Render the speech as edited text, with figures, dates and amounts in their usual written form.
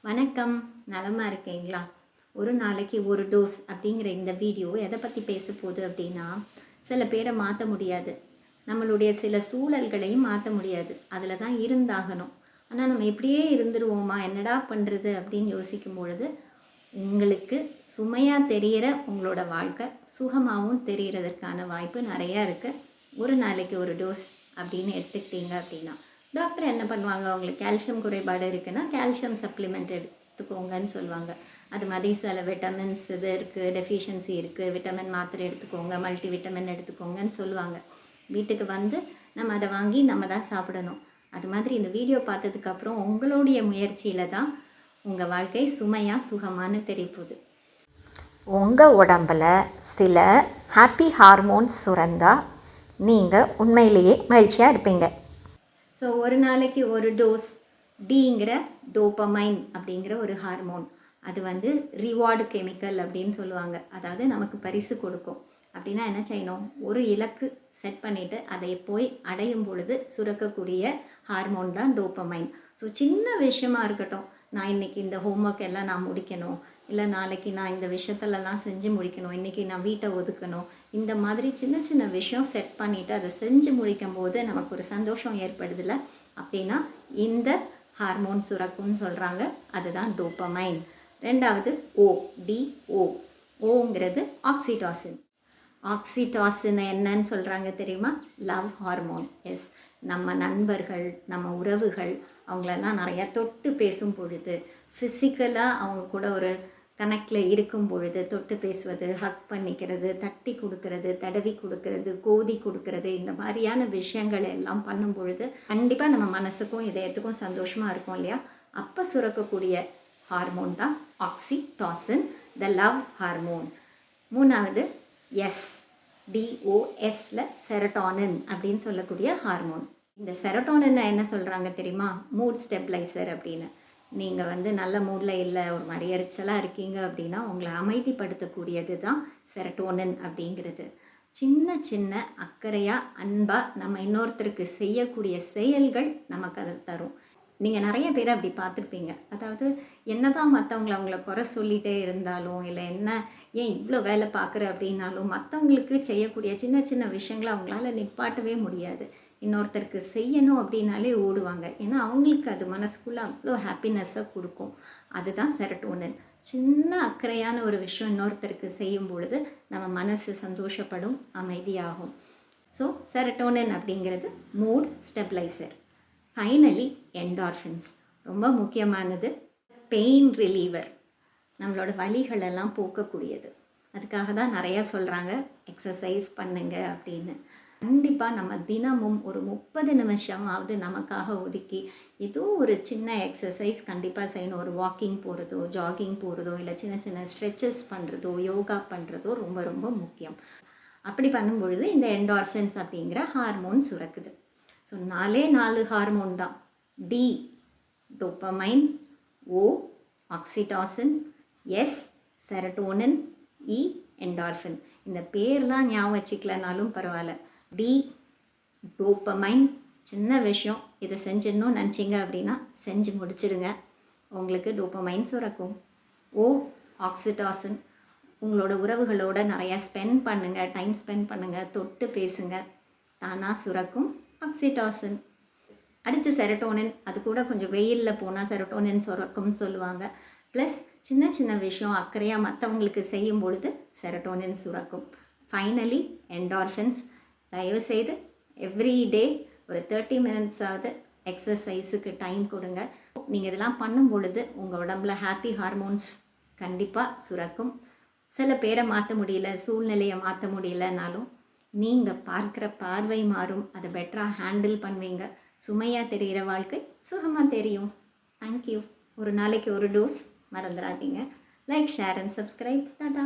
வணக்கம். நலமா இருக்கீங்களா? ஒரு நாளைக்கு ஒரு டோஸ் அப்படிங்கிற இந்த வீடியோ எதை பற்றி பேச போகுது அப்படின்னா, சில பேரை மாற்ற முடியாது. நம்மளுடைய சில சூழல்களையும் மாற்ற முடியாது. அதில் தான் இருந்தாகணும். ஆனால் நம்ம இப்படியே இருந்துருவோமா, என்னடா பண்ணுறது அப்படின்னு யோசிக்கும் பொழுது, உங்களுக்கு சுமையாக தெரிகிற உங்களோட வாழ்க்கை சுகமாகவும் தெரிகிறதுக்கான வாய்ப்பு நிறையா இருக்குது. ஒரு நாளைக்கு ஒரு டோஸ் அப்படின்னு எடுத்துக்கிட்டீங்க அப்படின்னா, டாக்டர் என்ன பண்ணுவாங்க, அவங்களுக்கு கால்சியம் குறைபாடு இருக்குன்னா கால்சியம் சப்ளிமெண்ட் எடுத்துக்கோங்கன்னு சொல்லுவாங்க. அது மாதிரி சில விட்டமின்ஸ் இது இருக்குது, டெஃபிஷியன்சி இருக்குது, விட்டமின் மாத்திரை எடுத்துக்கோங்க, மல்டி விட்டமின் எடுத்துக்கோங்கன்னு சொல்லுவாங்க. வீட்டுக்கு வந்து நம்ம அதை வாங்கி நம்ம தான் சாப்பிடணும். அது மாதிரி இந்த வீடியோ பார்த்ததுக்கப்புறம் உங்களுடைய முயற்சியில் தான் உங்கள் வாழ்க்கை சுமையாக சுகமானு தெரியப்போகுது. உங்கள் உடம்பில் சில ஹாப்பி ஹார்மோன்ஸ் சுரந்தால் நீங்கள் உண்மையிலேயே மகிழ்ச்சியாக இருப்பீங்க. ஸோ ஒரு நாளைக்கு ஒரு டோஸ் டிங்கிற டோப்பமைன் அப்படிங்கிற ஒரு ஹார்மோன், அது வந்து ரிவார்டு கெமிக்கல் அப்படின்னு சொல்லுவாங்க. அதாவது நமக்கு பரிசு கொடுக்கும். அப்படின்னா என்ன செய்யணும், ஒரு இலக்கு செட் பண்ணிவிட்டு அதை போய் அடையும் பொழுது சுரக்கக்கூடிய ஹார்மோன் தான் டோப்பமைன். ஸோ சின்ன விஷயமா இருக்கட்டும், நான் இன்றைக்கி இந்த ஹோம்ஒர்க் எல்லாம் நான் முடிக்கணும், இல்லை நாளைக்கு நான் இந்த விஷயத்துலலாம் செஞ்சு முடிக்கணும், இன்றைக்கி நான் வீட்டை ஒதுக்கணும், இந்த மாதிரி சின்ன சின்ன விஷயம் செட் பண்ணிவிட்டு அதை செஞ்சு முடிக்கும் போது நமக்கு ஒரு சந்தோஷம் ஏற்படுதில்ல, அப்படின்னா இந்த ஹார்மோன் சுரக்கும்னு சொல்கிறாங்க. அதுதான் டோப்பமைன். ரெண்டாவது ஓ ஓங்கிறது ஆக்சிடாசின். ஆக்சிடாசின் என்னன்னு சொல்கிறாங்க தெரியுமா? Love hormone. எஸ், நம்ம நண்பர்கள், நம்ம உறவுகள் அவங்களெல்லாம் நிறையா தொட்டு பேசும் பொழுது, ஃபிசிக்கலாக அவங்க கூட ஒரு கனெக்டில் இருக்கும் பொழுது தொட்டு பேசுவது, ஹக் பண்ணிக்கிறது, தட்டி கொடுக்கறது, தடவி கொடுக்கறது, கோதி கொடுக்கறது, இந்த மாதிரியான விஷயங்கள் எல்லாம் பண்ணும் பொழுது கண்டிப்பாக நம்ம மனசுக்கும் இதயத்துக்கும் சந்தோஷமாக இருக்கும் இல்லையா? அப்போ சுரக்கக்கூடிய ஹார்மோன் தான் ஆக்சிடாசின், த லவ் ஹார்மோன். மூணாவது டிஓஎஸ்ல செரட்டோனின் அப்படின்னு சொல்லக்கூடிய ஹார்மோன். இந்த செரட்டோனின் என்ன சொல்கிறாங்க தெரியுமா? மூட் ஸ்டெபிளைசர் அப்படின்னு. நீங்கள் வந்து நல்ல மூடில் இல்லை, ஒரு மாதிரி எரிச்சலாக இருக்கீங்க அப்படின்னா உங்களை அமைதிப்படுத்தக்கூடியது தான் செரட்டோனின் அப்படிங்கிறது. சின்ன சின்ன அக்கறையாக அன்பாக நம்ம இன்னொருத்தருக்கு செய்யக்கூடிய செயல்கள் நமக்கு அதை தரும். நீங்கள் நிறைய பேர் அப்படி பார்த்துருப்பீங்க. அதாவது என்ன தான் மற்றவங்கள அவங்கள குறை சொல்லிகிட்டே இருந்தாலும், இல்லை என்ன ஏன் இவ்வளோ வேலை பார்க்குற அப்படின்னாலும், மற்றவங்களுக்கு செய்யக்கூடிய சின்ன சின்ன விஷயங்களை அவங்களால நிப்பாட்டவே முடியாது. இன்னொருத்தருக்கு செய்யணும் அப்படின்னாலே ஓடுவாங்க. ஏன்னா அவங்களுக்கு அது மனசுக்குள்ளே அவ்வளோ ஹாப்பினஸ்ஸை கொடுக்கும். அதுதான் செரட்டோனின். சின்ன அக்கறையான ஒரு விஷயம் இன்னொருத்தருக்கு செய்யும் பொழுது நம்ம மனசு சந்தோஷப்படும், அமைதியாகும். ஸோ செரட்டோனின் அப்படிங்கிறது மூட் ஸ்டெபிளைசர். ஃபைனலி என்டார்ஃபின்ஸ், ரொம்ப முக்கியமானது. பெயின் ரிலீவர், நம்மளோட வலிகளெல்லாம் போக்கக்கூடியது. அதுக்காக தான் நிறையா சொல்கிறாங்க எக்ஸசைஸ் பண்ணுங்க அப்படின்னு. கண்டிப்பாக நம்ம தினமும் ஒரு 30 நிமிஷமாவது நமக்காக ஒதுக்கி ஏதோ ஒரு சின்ன எக்ஸசைஸ் கண்டிப்பாக செய்யணும். ஒரு வாக்கிங் போகிறதோ, ஜாகிங் போகிறதோ, இல்லை சின்ன சின்ன ஸ்ட்ரெச்சஸ் பண்ணுறதோ, யோகா பண்ணுறதோ ரொம்ப ரொம்ப முக்கியம். அப்படி பண்ணும்பொழுது இந்த என்டார்ஃபின்ஸ் அப்படிங்கிற ஹார்மோன் சுரக்குது. ஸோ 4 ஹார்மோன் தான். டி டோப்பமைன், ஓ ஆக்சிடாசின், எஸ் செரட்டோனின், இ என்டார்ஃபின். இந்த பேர்லாம் ஞாபகம் வச்சுக்கலனாலும் பரவாயில்ல. டி டோப்பமைன், சின்ன விஷயம் இதை செஞ்சிடணும்னு நினச்சிங்க அப்படின்னா செஞ்சு முடிச்சிடுங்க, உங்களுக்கு டோப்பமைன் சுரக்கும். ஓ ஆக்சிடாசின், உங்களோட உறவுகளோட நிறையா ஸ்பெண்ட் பண்ணுங்கள், டைம் ஸ்பெண்ட் பண்ணுங்கள், தொட்டு பேசுங்க, தானாக சுரக்கும் ஆக்சிடாசின். அடுத்து செரட்டோனின், அது கூட கொஞ்சம் வெயிலில் போனால் செரட்டோனின் சுரக்கும்னு சொல்லுவாங்க. ப்ளஸ் சின்ன சின்ன விஷயம் அக்கறையாக மற்றவங்களுக்கு செய்யும் பொழுது செரட்டோனின் சுரக்கும். Finally endorphins. தயவுசெய்து எவ்ரி டே ஒரு 30 மினிட்ஸாவது எக்ஸசைஸுக்கு டைம் கொடுங்க. நீங்கள் இதெல்லாம் பண்ணும் பொழுது உங்கள் உடம்புல ஹாப்பி ஹார்மோன்ஸ் கண்டிப்பாக சுரக்கும். சில பேரை மாற்ற முடியல, சூழ்நிலையை மாற்ற முடியலனாலும் நீங்கள் பார்க்குற பார்வை மாறும், அதை பெட்டராக ஹேண்டில் பண்ணுவீங்க. சுமையாக தெரிகிற வாழ்க்கை சுகமாக தெரியும். தேங்க்யூ. ஒரு நாளைக்கு ஒரு டோஸ் மறந்துடாதீங்க. Like, share and subscribe. Tata.